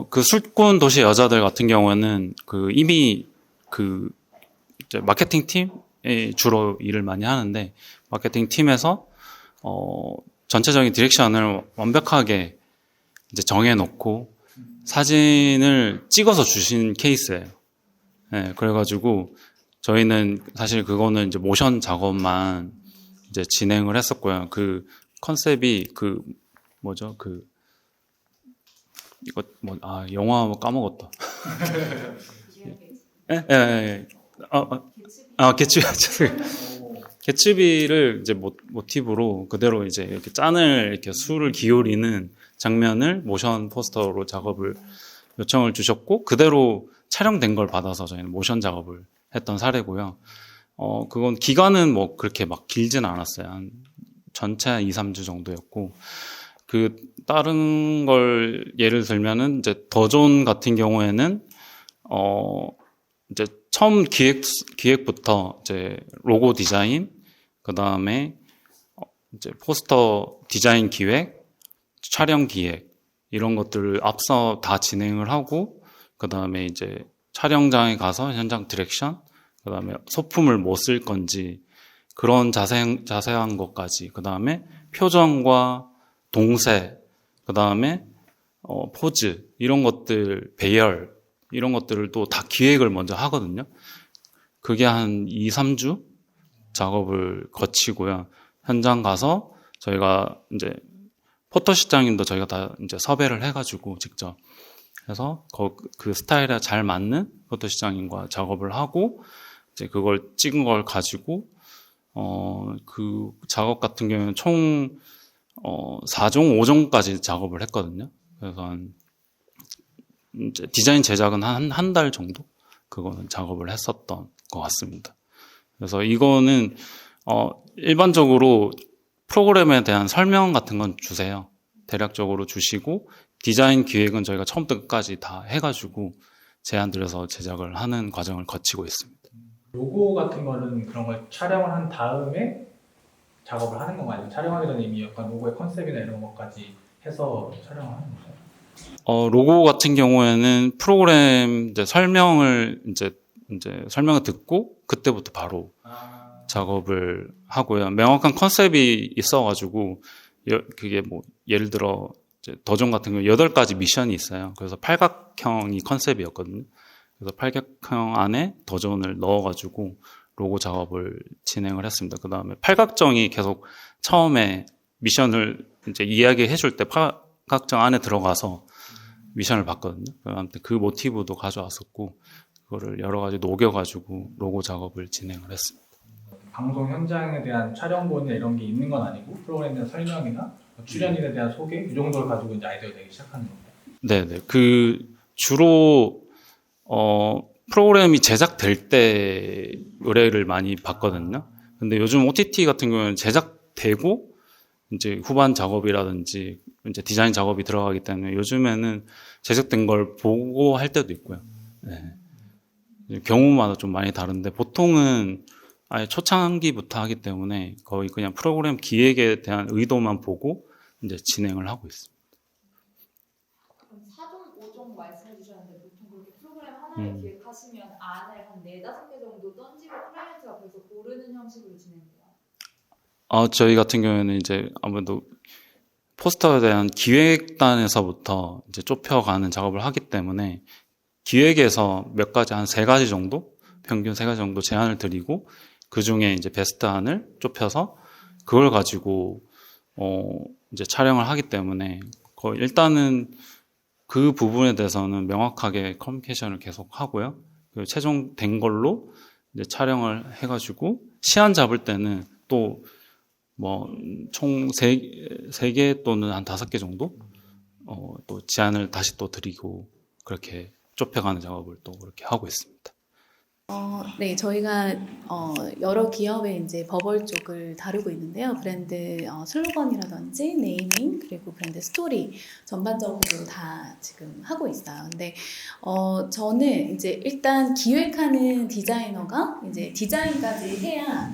그 술꾼 도시 여자들 같은 경우에는 이미 이제 마케팅 팀에 주로 일을 많이 하는데, 마케팅 팀에서 전체적인 디렉션을 완벽하게 이제 정해놓고 사진을 찍어서 주신 케이스예요. 네, 그래가지고 저희는 사실 그거는 이제 모션 작업만 이제 진행을 했었고요. 그 컨셉이 뭐죠? 이거 영화 뭐 까먹었다. 예, 예, 예. 개츠비. 개츠비를 이제 모티브로 그대로 이제 이렇게 짠을 이렇게 술을 기울이는 장면을 모션 포스터로 작업을 요청을 주셨고, 그대로 촬영된 걸 받아서 저희는 모션 작업을 했던 사례고요. 그건 기간은 뭐 그렇게 막 길진 않았어요. 한 전체 2, 3주 정도였고, 다른 걸 예를 들면은 이제 더존 같은 경우에는 이제 처음 기획부터 이제 로고 디자인, 그 다음에 이제 포스터 디자인 기획, 촬영 기획, 이런 것들을 앞서 다 진행을 하고, 그 다음에 이제 촬영장에 가서 현장 디렉션, 그 다음에 소품을 뭐 쓸 건지, 그런 자세한 것까지, 그 다음에 표정과 동세, 그 다음에 포즈, 이런 것들, 배열, 이런 것들을 또 다 기획을 먼저 하거든요. 그게 한 2, 3주 작업을 거치고요. 현장 가서 저희가 이제 포토시장님도 저희가 다 이제 섭외를 해가지고 직접 해서 그 스타일에 잘 맞는 포토시장님과 작업을 하고, 이제 그걸 찍은 걸 가지고 그 작업 같은 경우는 총 4종, 5종까지 작업을 했거든요. 그래서 이제 디자인 제작은 한 달 정도 그거는 작업을 했었던 것 같습니다. 그래서 이거는 일반적으로 프로그램에 대한 설명 같은 건 주세요. 대략적으로 주시고, 디자인 기획은 저희가 처음부터 끝까지 다 해가지고 제안 드려서 제작을 하는 과정을 거치고 있습니다. 로고 같은 거는 그런 걸 촬영을 한 다음에 작업을 하는 건가요? 아니면 촬영하기 전에 이미 약간 로고의 컨셉이나 이런 것까지 해서 촬영을 하는 건가요? 로고 같은 경우에는 프로그램 이제 설명을 듣고 그때부터 바로 작업을 하고요. 명확한 컨셉이 있어가지고 그게 뭐 예를 들어 이제 더존 같은 경우 8가지 미션이 있어요. 그래서 팔각형이 컨셉이었거든요. 그래서 팔각형 안에 더존을 넣어가지고 로고 작업을 진행을 했습니다. 그 다음에 팔각정이 계속 처음에 미션을 이제 이야기해 줄 때 팔각정 안에 들어가서 미션을 봤거든요. 아무튼 그 모티브도 가져왔었고, 그거를 여러 가지 녹여가지고 로고 작업을 진행을 했습니다. 방송 현장에 대한 촬영본이나 이런 게 있는 건 아니고 프로그램에 대한 설명이나 출연인에 대한 소개 이 정도를 가지고 이제 아이디어를 내기 시작하는 건가요? 네네. 주로 프로그램이 제작될 때 의뢰를 많이 받거든요. 근데 요즘 OTT 같은 경우는 제작되고 이제 후반 작업이라든지 이제 디자인 작업이 들어가기 때문에 요즘에는 제작된 걸 보고 할 때도 있고요. 네. 경우마다 좀 많이 다른데 보통은 아예 초창기부터 하기 때문에 거의 그냥 프로그램 기획에 대한 의도만 보고 이제 진행을 하고 있습니다. 그럼 4종, 5종 말씀해 주셨는데 보통 그렇게 프로그램 하나를 기획하시면 안을 한 4-5개 정도 던지고 클라이언트가 그래서 고르는 형식으로 진행돼요? 저희 같은 경우에는 이제 아무래도 포스터에 대한 기획단에서부터 이제 좁혀가는 작업을 하기 때문에 기획에서 몇 가지 한 3가지 정도, 평균 3가지 정도 제안을 드리고 그 중에 이제 베스트안을 좁혀서 그걸 가지고 이제 촬영을 하기 때문에 일단은 그 부분에 대해서는 명확하게 커뮤니케이션을 계속 하고요. 최종된 걸로 이제 촬영을 해가지고 시간 잡을 때는 또 뭐 총 3개 또는 한 5개 정도 또 제안을 다시 또 드리고 그렇게 좁혀가는 작업을 또 그렇게 하고 있습니다. 네, 저희가 여러 기업의 이제 버벌 쪽을 다루고 있는데요. 브랜드 슬로건이라든지 네이밍 그리고 브랜드 스토리 전반적으로 다 지금 하고 있어요. 근데 저는 이제 일단 기획하는 디자이너가 이제 디자인까지 해야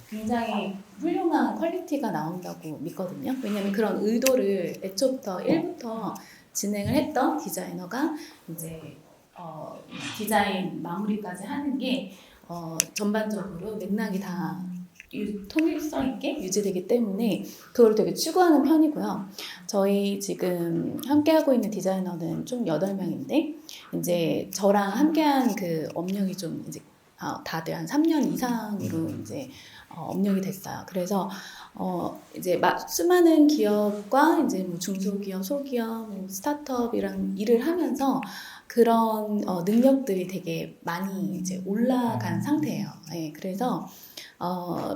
굉장히 훌륭한 퀄리티가 나온다고 믿거든요. 왜냐하면 그런 의도를 애초부터 1부터 진행을 했던 디자이너가 이제 디자인 마무리까지 하는 게 전반적으로 맥락이 다 통일성 있게 유지되기 때문에 그걸 되게 추구하는 편이고요. 저희 지금 함께하고 있는 디자이너는 총 8명인데 이제 저랑 함께한 그 업력이 좀 이제 다들 한 3년 이상으로 이제 업력이 됐어요. 그래서 이제 수많은 기업과 이제 뭐 중소기업, 소기업, 뭐 스타트업이랑 일을 하면서 그런 능력들이 되게 많이 이제 올라간 상태예요. 네, 그래서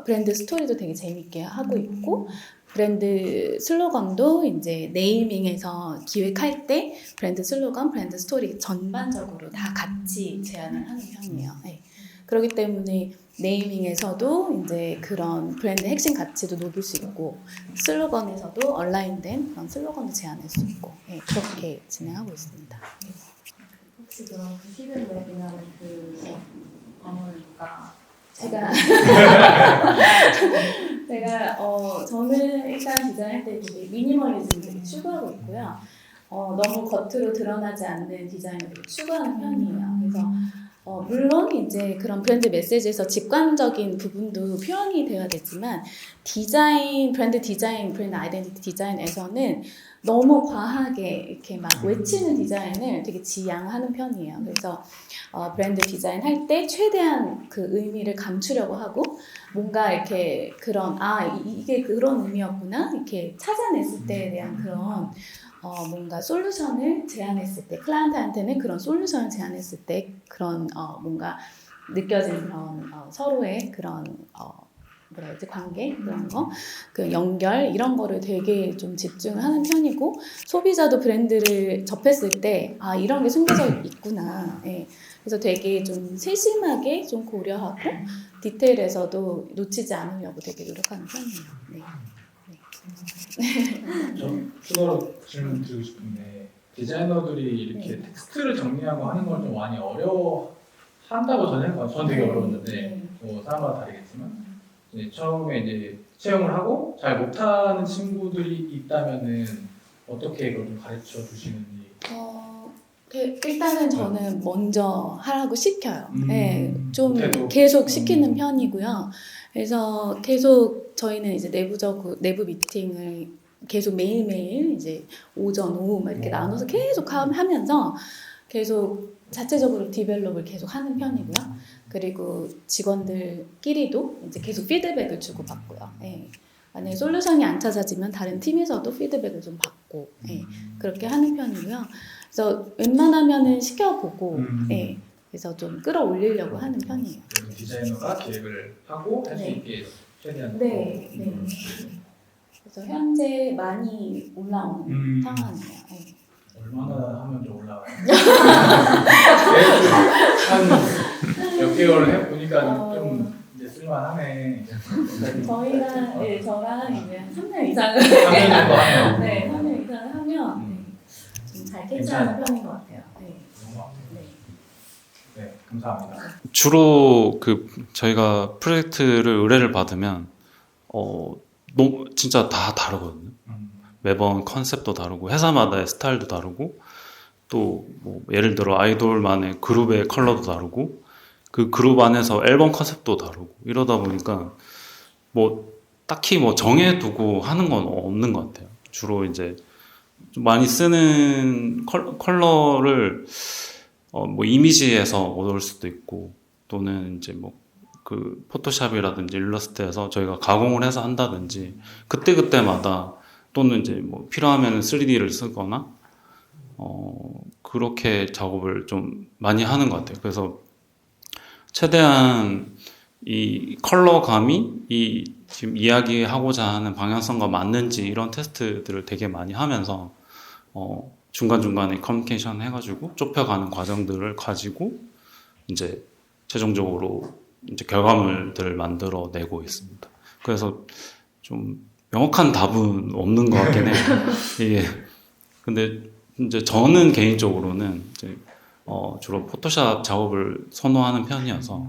브랜드 스토리도 되게 재밌게 하고 있고 브랜드 슬로건도 이제 네이밍에서 기획할 때 브랜드 슬로건, 브랜드 스토리 전반적으로 다 같이 제안을 하는 편이에요. 네. 그렇기 때문에 네이밍에서도 이제 그런 브랜드 핵심 가치도 녹일 수 있고 슬로건에서도 얼라인된 그런 슬로건도 제안할 수 있고 네, 그렇게 진행하고 있습니다. 혹시 그럼 그 피드백이라는 그 건물가 제가 저는 일단 디자인할 때 되게 미니멀리즘을 되게 추구하고 있고요. 너무 겉으로 드러나지 않는 디자인을 되게 추구하는 편이에요. 그래서 물론 이제 그런 브랜드 메시지에서 직관적인 부분도 표현이 되어야 되지만 브랜드 아이덴티티 디자인에서는 너무 과하게 이렇게 막 외치는 디자인을 되게 지양하는 편이에요. 그래서 브랜드 디자인 할 때 최대한 그 의미를 감추려고 하고 뭔가 이렇게 그런 이게 그런 의미였구나 이렇게 찾아냈을 때에 대한 그런 뭔가 솔루션을 제안했을 때 클라이언트한테는 그런 솔루션을 제안했을 때 그런 뭔가 느껴지는 그런 서로의 그런 뭐라 해야지 관계 그런 거 그 연결 이런 거를 되게 좀 집중하는 편이고 소비자도 브랜드를 접했을 때 이런 게 숨겨져 있구나. 예. 그래서 되게 좀 세심하게 좀 고려하고 디테일에서도 놓치지 않으려고 되게 노력하는 편이에요. 네. 저 추가로 질문 드리고 싶은데 디자이너들이 이렇게 텍스트를 정리하고 하는 걸 좀 많이 어려워한다고 저는 생각해요. 저는 되게 어려웠는데 뭐 사람마다 다르겠지만 이제 처음에 이제 채용을 하고 잘 못하는 친구들이 있다면은 어떻게 그걸 좀 가르쳐 주시는지. 일단은 저는 먼저 하라고 시켜요. 네, 좀 못해도. 계속 시키는 편이고요. 그래서 계속 저희는 이제 내부 미팅을 계속 매일매일 이제 오전, 오후 막 이렇게 나눠서 계속 하면서 계속 자체적으로 디벨롭을 계속 하는 편이고요. 그리고 직원들끼리도 이제 계속 피드백을 주고받고요. 네. 만약에 솔루션이 안 찾아지면 다른 팀에서도 피드백을 좀 받고 그렇게 하는 편이고요. 그래서 웬만하면은 시켜보고 그래서 좀 끌어올리려고 하는 편이에요. 그래서 디자이너가 기획을 하고 할 수 있게 최대한. 네. 그래서 현재 많이 올라오는 상황이에요. 네. 얼마나 하면 좀 올라가요? 한 몇 개월 해보니까 좀 이제 쓸만하네. 저랑 이제 3년 이상을 3년 정도 하면. 네, 3년 이상을 하면 좀 잘 캐치하는 편인 것 같아요. 네. 네, 감사합니다. 주로 저희가 프로젝트를 의뢰를 받으면 진짜 다 다르거든요. 매번 컨셉도 다르고 회사마다의 스타일도 다르고 또 뭐 예를 들어 아이돌만의 그룹의 컬러도 다르고 그 그룹 안에서 앨범 컨셉도 다르고 이러다 보니까 뭐 딱히 뭐 정해두고 하는 건 없는 것 같아요. 주로 이제 좀 많이 쓰는 컬러를 뭐 이미지에서 얻을 수도 있고 또는 이제 뭐 그 포토샵이라든지 일러스트에서 저희가 가공을 해서 한다든지 그때그때마다 또는 이제 뭐 필요하면 3D를 쓰거나 그렇게 작업을 좀 많이 하는 것 같아요. 그래서 최대한 이 컬러감이 지금 이야기하고자 하는 방향성과 맞는지 이런 테스트들을 되게 많이 하면서 중간중간에 커뮤니케이션 해가지고 좁혀가는 과정들을 가지고 이제 최종적으로 이제 결과물들을 만들어내고 있습니다. 그래서 좀 명확한 답은 없는 것 같긴 해요. 이게 근데 이제 저는 개인적으로는 이제 주로 포토샵 작업을 선호하는 편이어서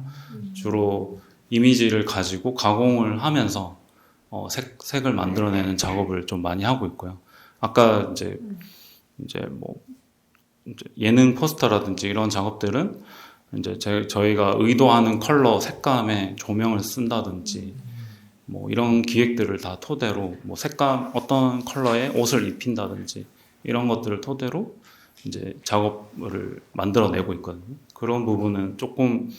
주로 이미지를 가지고 가공을 하면서 색을 만들어내는 작업을 좀 많이 하고 있고요. 아까 이제 이제 뭐 이제 예능 포스터라든지 이런 작업들은 이제 저희가 의도하는 컬러 색감에 조명을 쓴다든지 뭐 이런 기획들을 다 토대로 뭐 색감 어떤 컬러의 옷을 입힌다든지 이런 것들을 토대로 이제 작업을 만들어내고 있거든요. 그런 부분은 조금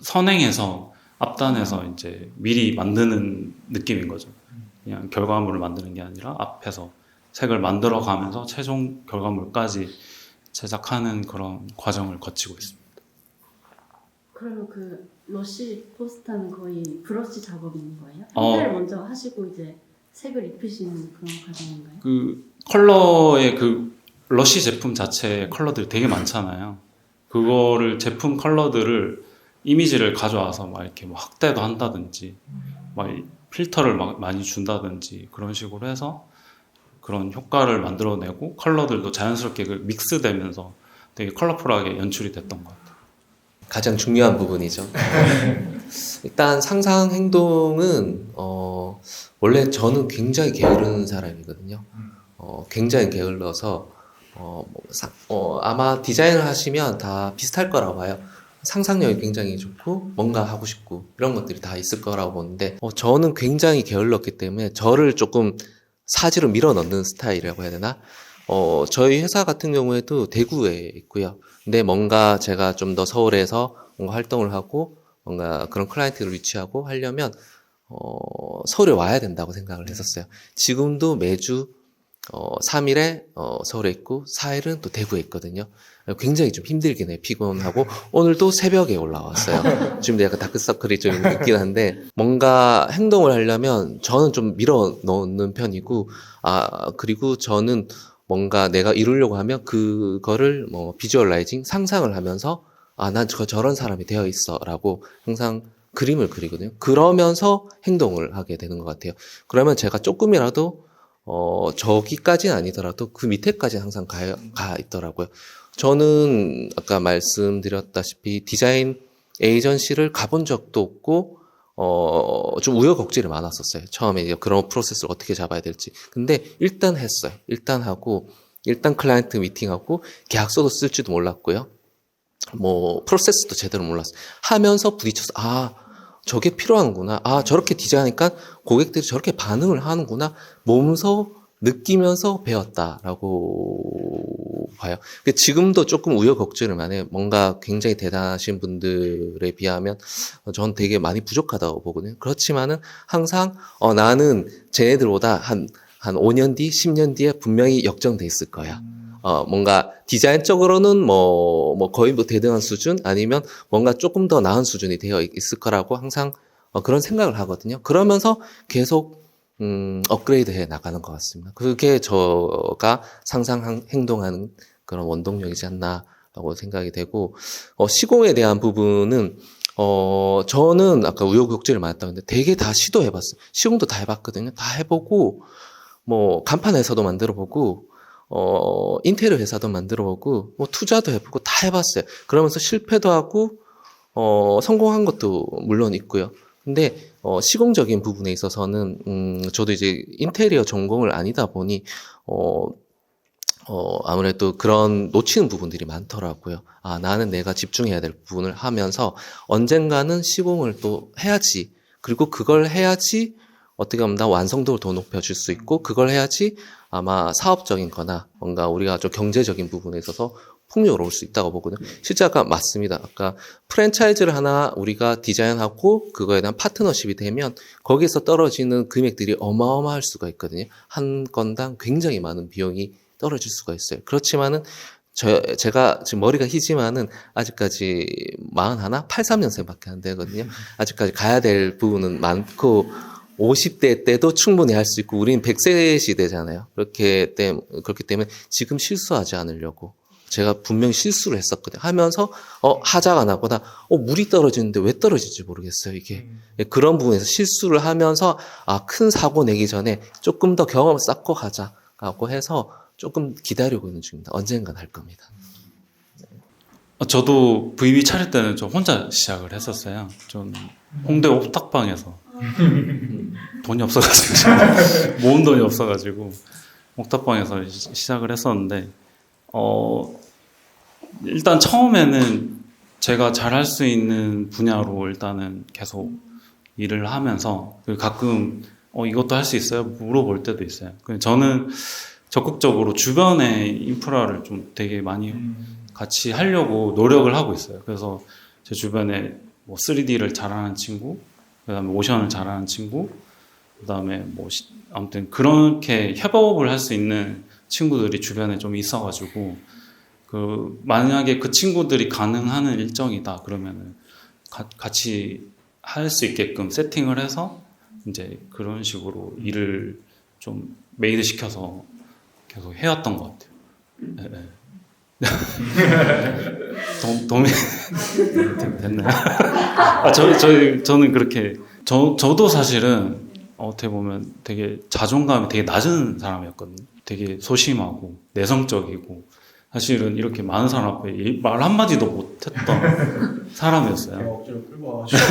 선행해서 앞단에서 이제 미리 만드는 느낌인 거죠. 그냥 결과물을 만드는 게 아니라 앞에서 색을 만들어 가면서 최종 결과물까지 제작하는 그런 과정을 거치고 있습니다. 그러면 그 러쉬 포스터는 거의 브러쉬 작업이 있는 거예요? 어. 한달 먼저 하시고 이제 색을 입히시는 그런 과정인가요? 그 컬러의 그 러쉬 제품 자체의 컬러들이 되게 많잖아요. 그거를 제품 컬러들을 이미지를 가져와서 막 이렇게 뭐 확대도 한다든지 막 필터를 막 많이 준다든지 그런 식으로 해서 그런 효과를 만들어내고 컬러들도 자연스럽게 그 믹스되면서 되게 컬러풀하게 연출이 됐던 것 같아요. 가장 중요한 부분이죠. 일단 상상 행동은 원래 저는 굉장히 게으른 사람이거든요. 굉장히 게을러서 아마 디자인을 하시면 다 비슷할 거라고 봐요. 상상력이 굉장히 좋고 뭔가 하고 싶고 이런 것들이 다 있을 거라고 보는데 저는 굉장히 게을렀기 때문에 저를 조금 사지로 밀어넣는 스타일이라고 해야 되나? 저희 회사 같은 경우에도 대구에 있고요. 근데 뭔가 제가 좀 더 서울에서 뭔가 활동을 하고 뭔가 그런 클라이언트를 유치하고 하려면 서울에 와야 된다고 생각을 했었어요. 지금도 매주 3일에 서울에 있고 4일은 또 대구에 있거든요. 굉장히 좀 힘들긴 해요. 피곤하고 오늘도 새벽에 올라왔어요. 지금도 약간 다크서클이 좀 있긴 한데 뭔가 행동을 하려면 저는 좀 밀어넣는 편이고 그리고 저는 뭔가 내가 이루려고 하면 그거를 뭐 비주얼라이징 상상을 하면서 난 저런 사람이 되어 있어 라고 항상 그림을 그리거든요. 그러면서 행동을 하게 되는 것 같아요. 그러면 제가 조금이라도 저기까지는 아니더라도 그 밑에까지 항상 가 있더라고요. 저는 아까 말씀드렸다시피 디자인 에이전시를 가본 적도 없고 좀 우여곡절이 많았었어요. 처음에 이제 그런 프로세스를 어떻게 잡아야 될지. 근데 일단 했어요. 일단 하고 일단 클라이언트 미팅하고 계약서도 쓸지도 몰랐고요. 뭐 프로세스도 제대로 몰랐어요. 하면서 부딪혀서 저게 필요한구나. 저렇게 디자인하니까 고객들이 저렇게 반응을 하는구나. 몸소 느끼면서 배웠다라고 봐요. 지금도 조금 우여곡절을 많이 뭔가 굉장히 대단하신 분들에 비하면 저는 되게 많이 부족하다고 보거든요. 그렇지만은 항상 나는 쟤네들보다 한 5년 뒤, 10년 뒤에 분명히 역정돼 있을 거야. 뭔가 디자인적으로는 뭐 거의 뭐 대등한 수준 아니면 뭔가 조금 더 나은 수준이 되어 있을 거라고 항상 그런 생각을 하거든요. 그러면서 계속 업그레이드 해 나가는 것 같습니다. 그게 저가 행동하는 그런 원동력이지 않나라고 생각이 되고, 시공에 대한 부분은, 저는 아까 우여곡절을 많았다고 했는데 되게 다 시도해봤어요. 시공도 다 해봤거든요. 다 해보고, 뭐, 간판 회사도 만들어보고, 인테리어 회사도 만들어보고, 뭐, 투자도 해보고 다 해봤어요. 그러면서 실패도 하고, 성공한 것도 물론 있고요. 근데 시공적인 부분에 있어서는 저도 이제 인테리어 전공을 아니다 보니 아무래도 그런 놓치는 부분들이 많더라고요. 나는 내가 집중해야 될 부분을 하면서 언젠가는 시공을 또 해야지. 그리고 그걸 해야지 어떻게 보면 완성도를 더 높여줄 수 있고 그걸 해야지 아마 사업적인 거나 뭔가 우리가 좀 경제적인 부분에 있어서 풍요로울 수 있다고 보거든요. 실제 아까 맞습니다. 아까 프랜차이즈를 하나 우리가 디자인하고 그거에 대한 파트너십이 되면 거기서 떨어지는 금액들이 어마어마할 수가 있거든요. 한 건당 굉장히 많은 비용이 떨어질 수가 있어요. 그렇지만은 제가 지금 머리가 희지만은 아직까지 41, 83년생밖에 안 되거든요. 아직까지 가야 될 부분은 많고 50대 때도 충분히 할 수 있고 우리는 100세 시대잖아요. 그렇기 때문에 지금 실수하지 않으려고 제가 분명히 실수를 했었거든요. 하면서 하자가 나보다 물이 떨어지는데 왜 떨어질지 모르겠어요. 이게 그런 부분에서 실수를 하면서 큰 사고 내기 전에 조금 더 경험을 쌓고 가자라고 해서 조금 기다리고 있는 중입니다. 언젠간 할 겁니다. 저도 VB 차릴 때는 좀 혼자 시작을 했었어요. 좀 홍대 옥탑방에서 돈이 없어가지고 모은 돈이 없어가지고 옥탑방에서 시작을 했었는데 일단 처음에는 제가 잘할 수 있는 분야로 일단은 계속 일을 하면서 가끔 이것도 할 수 있어요? 물어볼 때도 있어요. 저는 적극적으로 주변의 인프라를 좀 되게 많이 같이 하려고 노력을 하고 있어요. 그래서 제 주변에 뭐 3D를 잘하는 친구, 그다음에 모션을 잘하는 친구, 그다음에 뭐 아무튼 그렇게 협업을 할 수 있는 친구들이 주변에 좀 있어가지고 만약에 그 친구들이 가능한 일정이다 그러면은 같이 할 수 있게끔 세팅을 해서 이제 그런 식으로 일을 좀 메이드 시켜서 계속 해왔던 것 같아요. 네, 네. 도움이 됐나요? 저는 그렇게 저도 사실은 어떻게 보면 되게 자존감이 되게 낮은 사람이었거든요. 되게 소심하고 내성적이고 사실은 이렇게 많은 사람 앞에 말 한마디도 못했던 사람이었어요. 제가 억지로 끌고 와가지고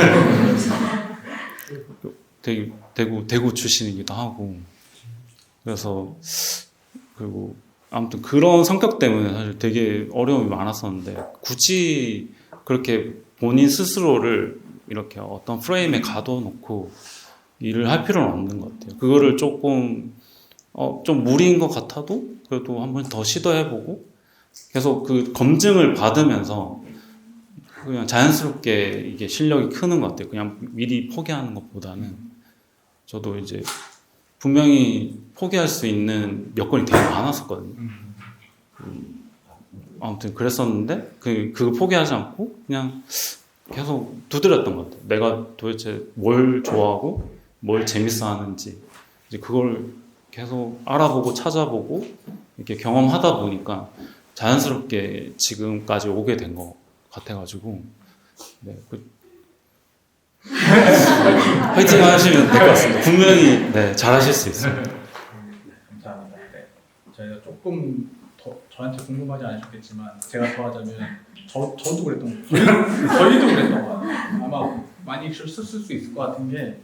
되게 대구 출신이기도 하고 그래서 그리고 아무튼 그런 성격 때문에 사실 되게 어려움이 많았었는데 굳이 그렇게 본인 스스로를 이렇게 어떤 프레임에 가둬놓고 일을 할 필요는 없는 것 같아요. 그거를 조금 좀 무리인 것 같아도 그래도 한번 더 시도해보고 계속 그 검증을 받으면서 그냥 자연스럽게 이게 실력이 크는 것 같아요. 그냥 미리 포기하는 것보다는 저도 이제 분명히 포기할 수 있는 여건이 되게 많았었거든요. 아무튼 그랬었는데 그거 포기하지 않고 그냥 계속 두드렸던 것 같아요. 내가 도대체 뭘 좋아하고 뭘 재밌어 하는지 이제 그걸 계속 알아보고 찾아보고 이렇게 경험하다 보니까 자연스럽게 지금까지 오게 된 것 같아가지고 네, 화이팅 하시면 될 것 같습니다. 분명히 네, 잘하실 수 있어요. 감사합니다. 네. 저희가 조금 더 저한테 궁금하지 않으셨겠지만 제가 더하자면 저도 그랬던 거 저희도 그랬던 거 같아요. 아마 많이 쓸 수 있을 것 같은 게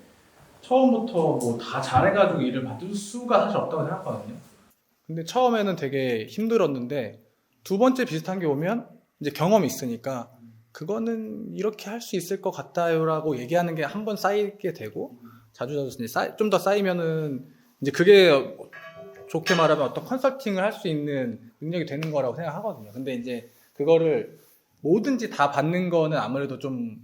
처음부터 뭐 다 잘해가지고 일을 받을 수가 사실 없다고 생각하거든요. 근데 처음에는 되게 힘들었는데 두 번째 비슷한 게 오면 이제 경험이 있으니까 그거는 이렇게 할 수 있을 것 같아요라고 얘기하는 게 한 번 쌓이게 되고 자주 좀 더 쌓이면은 이제 그게 좋게 말하면 어떤 컨설팅을 할 수 있는 능력이 되는 거라고 생각하거든요. 근데 이제 그거를 뭐든지 다 받는 거는 아무래도 좀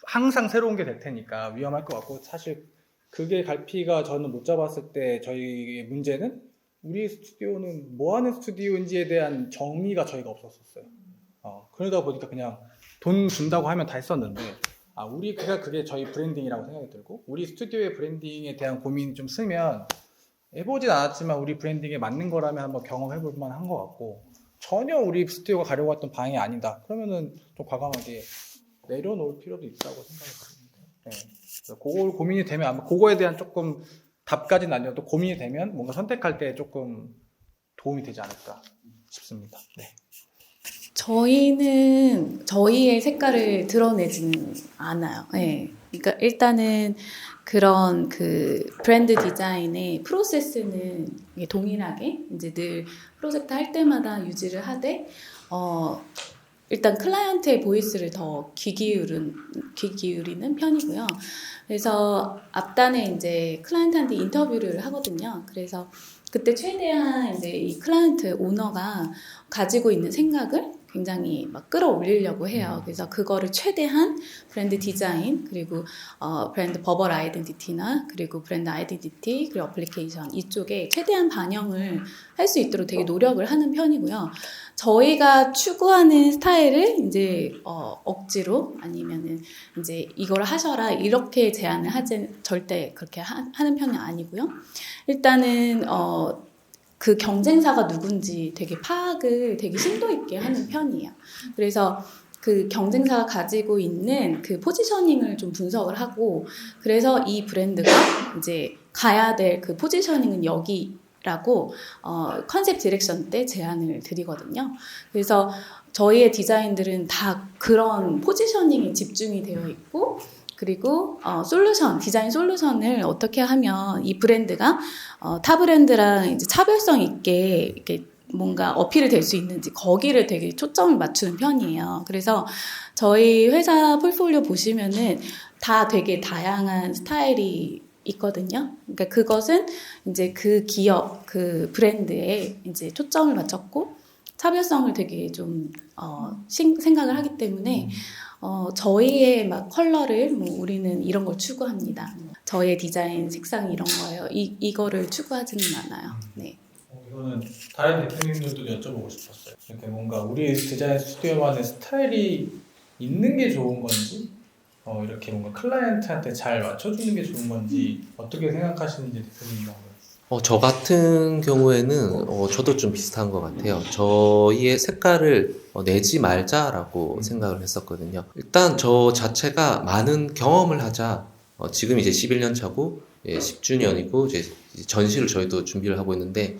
항상 새로운 게 될 테니까 위험할 것 같고 사실 그게 갈피가 저는 못 잡았을 때 저희의 문제는 우리 스튜디오는 뭐 하는 스튜디오인지에 대한 정의가 저희가 없었어요. 그러다 보니까 그냥 돈 준다고 하면 다 했었는데 그게 저희 브랜딩이라고 생각이 들고 우리 스튜디오의 브랜딩에 대한 고민이 좀 쓰면 해보진 않았지만 우리 브랜딩에 맞는 거라면 한번 경험해볼 만한 것 같고 전혀 우리 스튜디오가 가려고 했던 방향이 아니다. 그러면은 좀 과감하게 내려놓을 필요도 있다고 생각이 듭니다. 네. 그걸 고민이 되면 아마 그거에 대한 조금 답까지는 아니어도 고민이 되면 뭔가 선택할 때 조금 도움이 되지 않을까 싶습니다. 네. 저희는 저희의 색깔을 드러내지는 않아요. 네. 그러니까 일단은 그런 그 브랜드 디자인의 프로세스는 동일하게 이제 늘 프로젝트 할 때마다 유지를 하되 일단 클라이언트의 보이스를 더 귀 기울이는 편이고요. 그래서 앞단에 이제 클라이언트한테 인터뷰를 하거든요. 그래서 그때 최대한 이제 이 클라이언트 오너가 가지고 있는 생각을 굉장히 막 끌어올리려고 해요. 그래서 그거를 최대한 브랜드 디자인 그리고 브랜드 버벌 아이덴티티나 그리고 브랜드 아이덴티티 그리고 어플리케이션 이쪽에 최대한 반영을 할 수 있도록 되게 노력을 하는 편이고요. 저희가 추구하는 스타일을 이제 억지로 아니면은 이제 이걸 하셔라 이렇게 제안을 하지 절대 그렇게 하는 편은 아니고요. 일단은 그 경쟁사가 누군지 되게 파악을 되게 심도 있게 하는 편이에요. 그래서 그 경쟁사가 가지고 있는 그 포지셔닝을 좀 분석을 하고 그래서 이 브랜드가 이제 가야 될 그 포지셔닝은 여기라고 컨셉 디렉션 때 제안을 드리거든요. 그래서 저희의 디자인들은 다 그런 포지셔닝에 집중이 되어 있고 그리고 솔루션, 디자인 솔루션을 어떻게 하면 이 브랜드가 타 브랜드랑 이제 차별성 있게 이렇게 뭔가 어필이 될 수 있는지 거기를 되게 초점을 맞추는 편이에요. 그래서 저희 회사 폴폴리오 보시면은 다 되게 다양한 스타일이 있거든요. 그러니까 그것은 이제 그 기업, 그 브랜드에 이제 초점을 맞췄고 차별성을 되게 좀 생각을 하기 때문에 저희의 막 컬러를 뭐 우리는 이런 걸 추구합니다. 저희의 디자인 색상이 이런 거예요. 이거를 추구하지는 않아요. 네. 이거는 다른 대표님들도 여쭤보고 싶었어요. 이렇게 뭔가 우리 디자인 스튜디오만의 스타일이 있는 게 좋은 건지, 이렇게 뭔가 클라이언트한테 잘 맞춰주는 게 좋은 건지 어떻게 생각하시는지 대표님이 한번. 저 같은 경우에는 저도 좀 비슷한 것 같아요. 저희의 색깔을 내지 말자라고 생각을 했었거든요. 일단 저 자체가 많은 경험을 하자. 지금 이제 11년 차고 10주년이고 이제 전시를 저희도 준비를 하고 있는데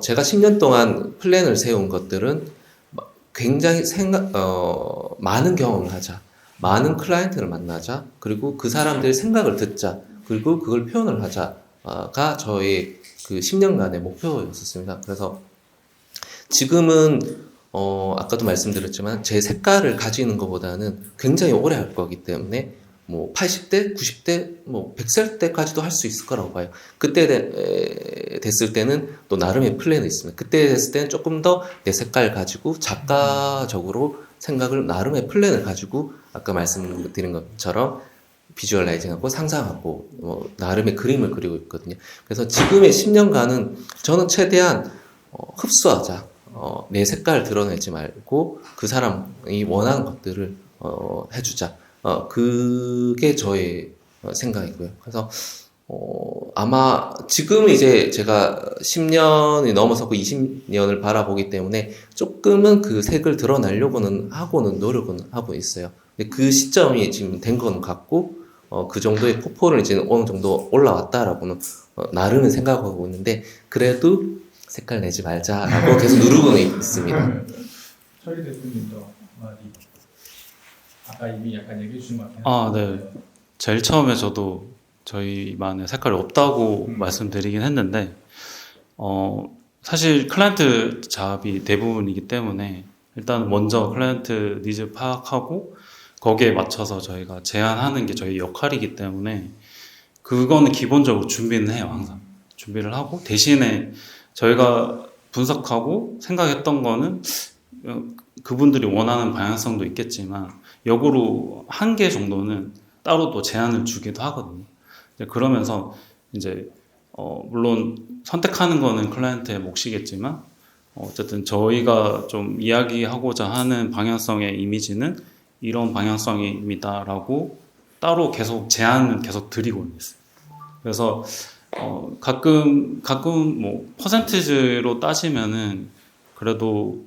제가 10년 동안 플랜을 세운 것들은 굉장히 많은 경험을 하자. 많은 클라이언트를 만나자. 그리고 그 사람들의 생각을 듣자. 그리고 그걸 표현을 하자가 저의 그 10년간의 목표였었습니다. 그래서 지금은 아까도 말씀드렸지만 제 색깔을 가지는 것보다는 굉장히 오래 할 거기 때문에 뭐 80대, 90대, 뭐 100살 때까지도 할 수 있을 거라고 봐요. 그때 됐을 때는 또 나름의 플랜이 있습니다. 그때 됐을 때는 조금 더 내 색깔 가지고 작가적으로 생각을 나름의 플랜을 가지고 아까 말씀드린 것처럼 비주얼라이징하고 상상하고 나름의 그림을 그리고 있거든요. 그래서 지금의 10년간은 저는 최대한 흡수하자. 내 색깔 드러내지 말고 그 사람이 원하는 것들을 해주자. 그게 저의 생각이고요. 그래서 아마 지금 이제 제가 10년이 넘어서고 20년을 바라보기 때문에 조금은 그 색을 드러내려고는 하고는 노력은 하고 있어요. 근데 그 시점이 지금 된 건 같고 그 정도의 포포를 이제 어느 정도 올라왔다라고는 나름은 생각하고 있는데 그래도 색깔 내지 말자라고 계속 누르고는 있습니다. 철희 대표님도 한마디. 아까 이미 약간 얘기해 주신 것 같긴 네. 제일 처음에 저도 저희만의 색깔이 없다고 말씀드리긴 했는데, 사실 클라이언트 잡이 대부분이기 때문에 일단 먼저 클라이언트 니즈 파악하고 거기에 맞춰서 저희가 제안하는 게 저희 역할이기 때문에 그거는 기본적으로 준비는 해요. 항상 준비를 하고 대신에 저희가 분석하고 생각했던 거는 그분들이 원하는 방향성도 있겠지만 역으로 한 개 정도는 따로 또 제안을 주기도 하거든요. 그러면서 이제 물론 선택하는 거는 클라이언트의 몫이겠지만 어쨌든 저희가 좀 이야기하고자 하는 방향성의 이미지는 이런 방향성입니다라고 따로 계속 제안을 계속 드리고 있어요. 그래서 가끔 뭐 퍼센티지로 따지면은 그래도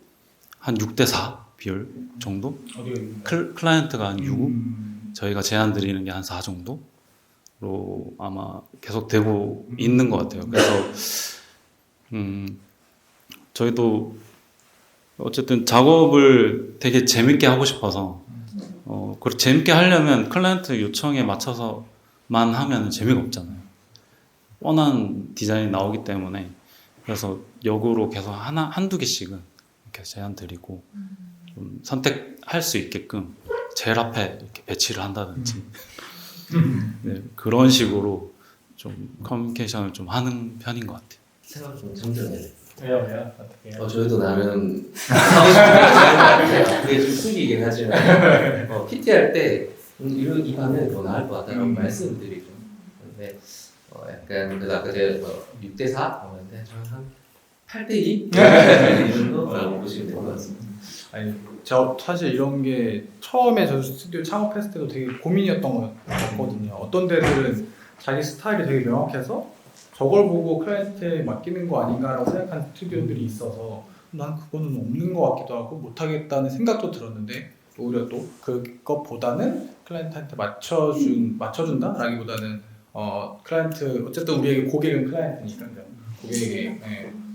한 6대4 비율 정도? 어디가 있나요? 클라이언트가 한 6, 저희가 제안 드리는 게 한 4 정도로 아마 계속 되고 있는 것 같아요. 그래서 저희도 어쨌든 작업을 되게 재밌게 하고 싶어서 그리고 재밌게 하려면 클라이언트 요청에 맞춰서만 하면 재미가 없잖아요. 뻔한 디자인이 나오기 때문에 그래서 역으로 계속 한두 개씩은 이렇게 제안 드리고 좀 선택할 수 있게끔 제일 앞에 이렇게 배치를 한다든지 네, 그런 식으로 좀 커뮤니케이션을 좀 하는 편인 것 같아요. 생각을 좀 정정해야 왜요? 어떻게 해요? 저희도 나름 그게 좀 숨기긴 하지만 PT 할 때 이 반응이 더 나을 것 같다고 말씀을 드리죠. 근데 약간 그래서 아까 제가 6대4 하는데 저는 한 8대2 이 정도라고 보시면 될 것 같습니다. 아니, 저 사실 이런 게 처음에 저 스튜디오 창업했을 때도 되게 고민이었던 거거든요. 어떤 데들은 자기 스타일이 되게 명확해서 저걸 보고 클라이언트에 맡기는 거 아닌가라고 생각하는 스튜디오들이 있어서 난 그거는 없는 것 같기도 하고 못하겠다는 생각도 들었는데 오히려 또 그것보다는 클라이언트한테 맞춰준다라기보다는 클라이언트 어쨌든 우리에게 고객은 클라이언트니까요.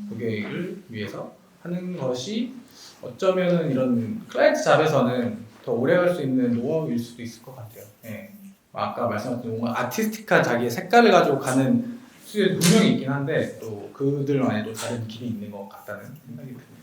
고객을 위해서 하는 것이 어쩌면은 이런 클라이언트 잡에서는 더 오래 갈 수 있는 노하우일 수도 있을 것 같아요. 네. 아까 말씀하신 뭔가 아티스틱한 자기의 색깔을 가지고 가는 스튜디오 분명히 있긴 한데 또 그들만의 또 다른 길이 있는 것 같다는 생각이 듭니다.